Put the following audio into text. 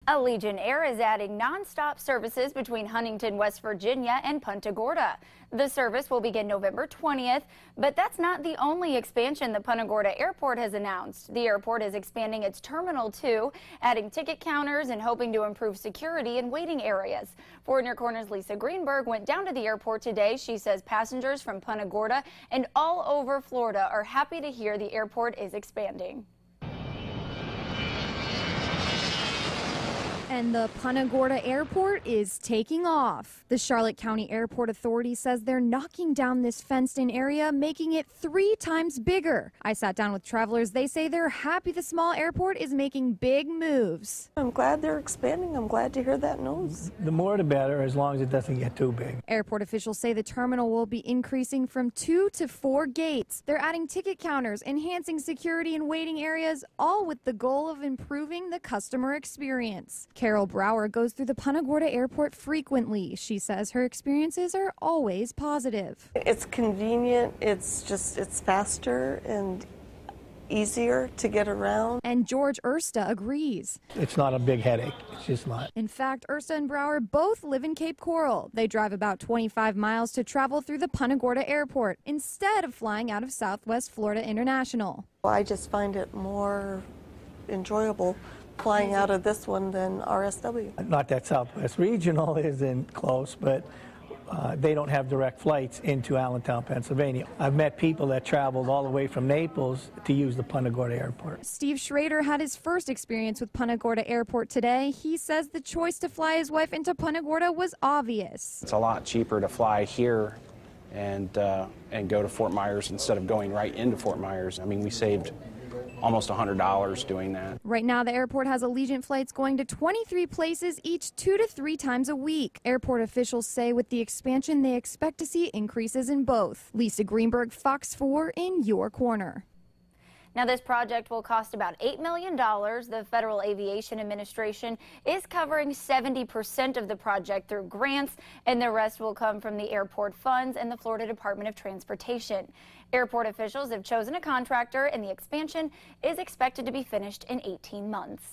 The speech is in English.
Allegiant Air is adding nonstop services between Huntington, West Virginia and Punta Gorda. The service will begin November 20th, but that's not the only expansion the Punta Gorda Airport has announced. The airport is expanding its Terminal 2, adding ticket counters and hoping to improve security in waiting areas. 4 News Corner's Lisa Greenberg went down to the airport today. She says passengers from Punta Gorda and all over Florida are happy to hear the airport is expanding. And the Punta Gorda Airport is taking off. The Charlotte County Airport Authority says they're knocking down this fenced-in area, making it 3 times bigger. I sat down with travelers. They say they're happy the small airport is making big moves. I'm glad they're expanding. I'm glad to hear that news. The more the better, as long as it doesn't get too big. Airport officials say the terminal will be increasing from 2 to 4 gates. They're adding ticket counters, enhancing security in waiting areas, all with the goal of improving the customer experience. Carol Brower goes through the Punta Gorda Airport frequently. She says her experiences are always positive. It's convenient, it's faster and easier to get around. And George Ersta agrees. It's not a big headache. It's just not. In fact, Ersta and Brower both live in Cape Coral. They drive about 25 miles to travel through the Punta Gorda Airport instead of flying out of Southwest Florida International. I just find it more enjoyable flying out of this one than RSW. Not that Southwest Regional isn't close, but they don't have direct flights into Allentown, Pennsylvania. I've met people that traveled all the way from Naples to use the Punta Gorda Airport. Steve Schrader had his first experience with Punta Gorda Airport today. He says the choice to fly his wife into Punta Gorda was obvious. It's a lot cheaper to fly here and go to Fort Myers instead of going right into Fort Myers. I mean, we saved almost $100 doing that. Right now, the airport has Allegiant flights going to 23 places each 2 to 3 times a week. Airport officials say with the expansion, they expect to see increases in both. Lisa Greenberg, Fox 4 in your corner. Now, this project will cost about $8 million. The Federal Aviation Administration is covering 70% of the project through grants, and the rest will come from the airport funds and the Florida Department of Transportation. Airport officials have chosen a contractor, and the expansion is expected to be finished in 18 months.